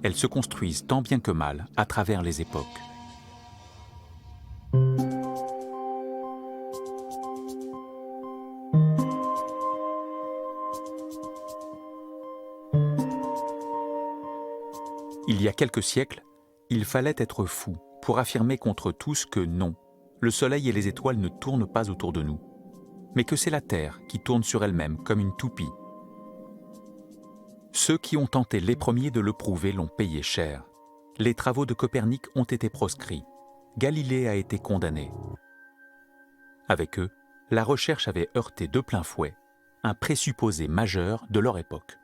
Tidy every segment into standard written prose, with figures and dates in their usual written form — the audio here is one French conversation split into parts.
elles se construisent tant bien que mal à travers les époques. Il y a quelques siècles, il fallait être fou pour affirmer contre tous que non, le Soleil et les étoiles ne tournent pas autour de nous, mais que c'est la Terre qui tourne sur elle-même comme une toupie. Ceux qui ont tenté les premiers de le prouver l'ont payé cher. Les travaux de Copernic ont été proscrits. Galilée a été condamné. Avec eux, la recherche avait heurté de plein fouet un présupposé majeur de leur époque.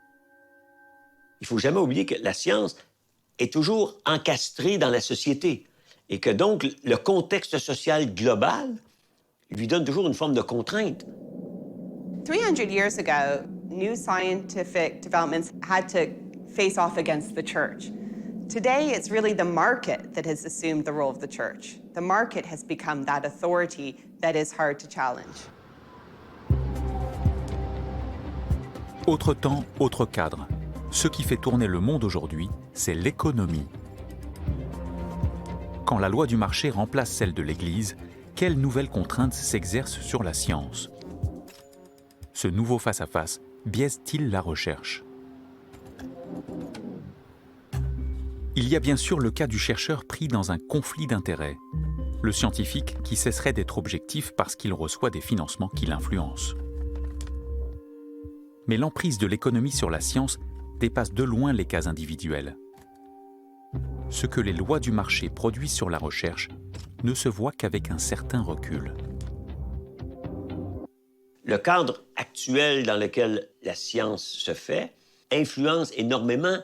Il ne faut jamais oublier que la science est toujours encastrée dans la société et que donc le contexte social global lui donne toujours une forme de contrainte. 300 years ago, new scientific developments had to face off against the church. Today, it's really the market that has assumed the role of the church. The market has become that authority that is hard to challenge. Autre temps, autre cadre. Ce qui fait tourner le monde aujourd'hui, c'est l'économie. Quand la loi du marché remplace celle de l'Église, quelles nouvelles contraintes s'exercent sur la science? Ce nouveau face-à-face biaise-t-il la recherche? Il y a bien sûr le cas du chercheur pris dans un conflit d'intérêts. Le scientifique qui cesserait d'être objectif parce qu'il reçoit des financements qui l'influencent. Mais l'emprise de l'économie sur la science dépasse de loin les cas individuels. Ce que les lois du marché produisent sur la recherche ne se voit qu'avec un certain recul. Le cadre actuel dans lequel la science se fait influence énormément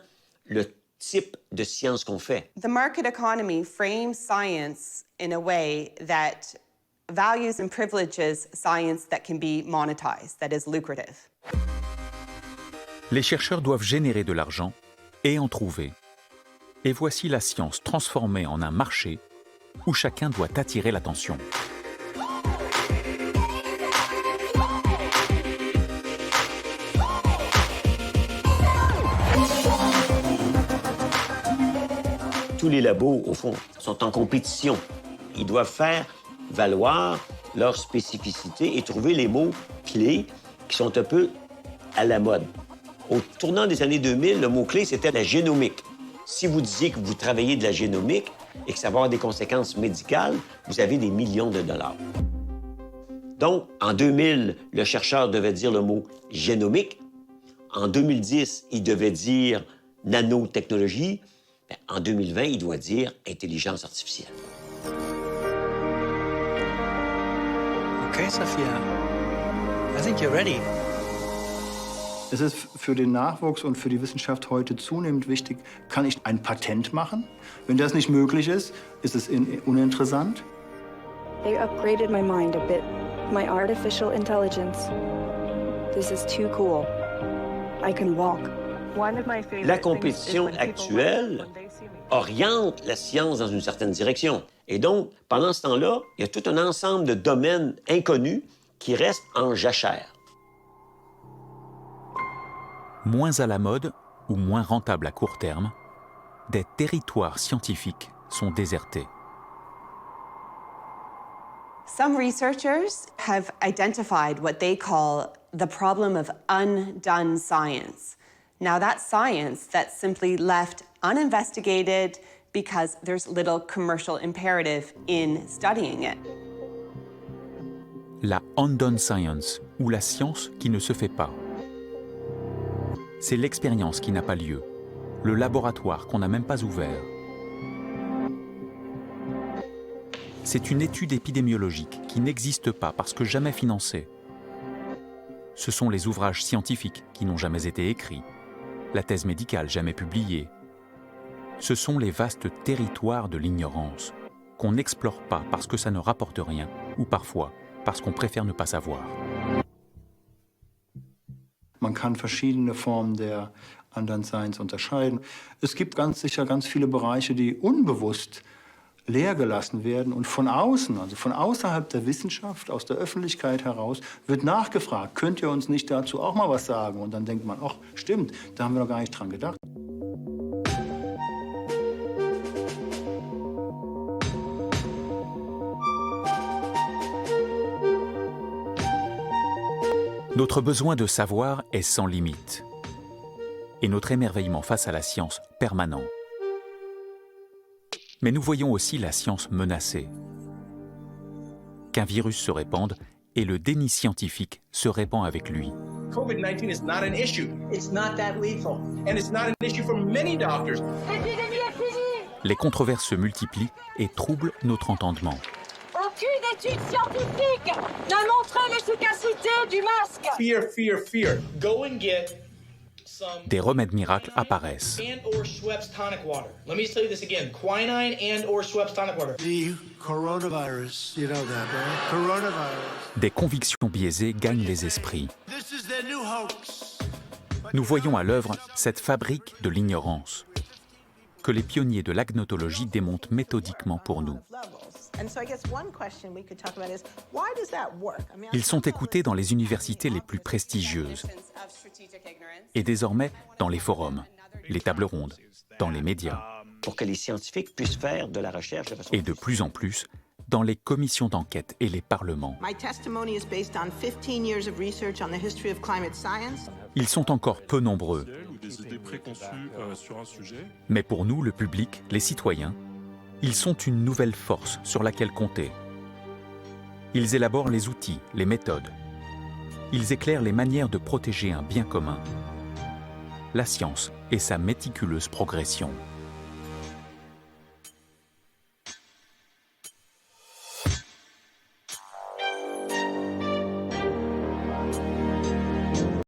le type de science qu'on fait. The market economy frames science in a way that values and privileges science that can be monetized, that is lucrative. Les chercheurs doivent générer de l'argent et en trouver. Et voici la science transformée en un marché où chacun doit attirer l'attention. Tous les labos, au fond, sont en compétition. Ils doivent faire valoir leur spécificité et trouver les mots clés qui sont un peu à la mode. Au tournant des années 2000, le mot-clé, c'était la génomique. Si vous disiez que vous travaillez de la génomique et que ça va avoir des conséquences médicales, vous avez des millions de dollars. Donc, en 2000, le chercheur devait dire le mot génomique. En 2010, il devait dire nanotechnologie. En 2020, il doit dire intelligence artificielle. Okay, Sophia. I think you're ready. Es ist für den Nachwuchs und für die Wissenschaft heute zunehmend wichtig, kann ich ein Patent machen? Wenn das nicht möglich ist, ist es uninteressant. They upgraded my mind a bit. My artificial intelligence. This is too cool. I can walk. La compétition actuelle oriente la science dans une certaine direction. Et donc, pendant ce temps-là, il y a tout un ensemble de domaines inconnus qui restent en jachère. Moins à la mode ou moins rentables à court terme, des territoires scientifiques sont désertés. Some researchers have identified what they call the problem of undone science. Now, that's science that's simply left uninvestigated because there's little commercial imperative in studying it. La undone science, ou la science qui ne se fait pas. C'est l'expérience qui n'a pas lieu, le laboratoire qu'on n'a même pas ouvert. C'est une étude épidémiologique qui n'existe pas parce que jamais financée. Ce sont les ouvrages scientifiques qui n'ont jamais été écrits, la thèse médicale jamais publiée. Ce sont les vastes territoires de l'ignorance qu'on n'explore pas parce que ça ne rapporte rien, ou parfois parce qu'on préfère ne pas savoir. Man kann verschiedene Formen der Undone Science unterscheiden. Es gibt ganz sicher ganz viele Bereiche, die unbewusst leer gelassen werden und von außen, also von außerhalb der Wissenschaft, aus der Öffentlichkeit heraus, wird nachgefragt, könnt ihr uns nicht dazu auch mal was sagen? Und dann denkt man, ach, stimmt, da haben wir noch gar nicht dran gedacht. Notre besoin de savoir est sans limite. Et notre émerveillement face à la science permanent. Mais nous voyons aussi la science menacée. Qu'un virus se répande et le déni scientifique se répand avec lui. COVID-19 is not an issue. It's not that lethal. And it's not an issue for many doctors. L'épidémie est finie. Les controverses se multiplient et troublent notre entendement. Aucune étude scientifique n'a montré l'efficacité du masque. Fear, fear, fear. Go and get some Des remèdes miracles apparaissent. and/or Schweppes tonic water. Let me tell you this again. Quinine and/or Schweppes tonic water. The coronavirus, you know that, right? Coronavirus. Des convictions biaisées gagnent les esprits. This is their new hoax. Nous voyons à l'œuvre cette fabrique de l'ignorance que les pionniers de l'agnotologie démontent méthodiquement pour nous. Ils sont écoutés dans les universités les plus prestigieuses et désormais dans les forums, les tables rondes, dans les médias Pour que les scientifiques puissent faire de la recherche de façon... et de plus en plus dans les commissions d'enquête et les parlements. My testimony is based on 15 years of research on the history of climate science. Ils sont encore peu nombreux, ou des idées préconçues sur un sujet. mais pour nous, le public, les citoyens, ils sont une nouvelle force sur laquelle compter. Ils élaborent les outils, les méthodes. Ils éclairent les manières de protéger un bien commun. La science et sa méticuleuse progression.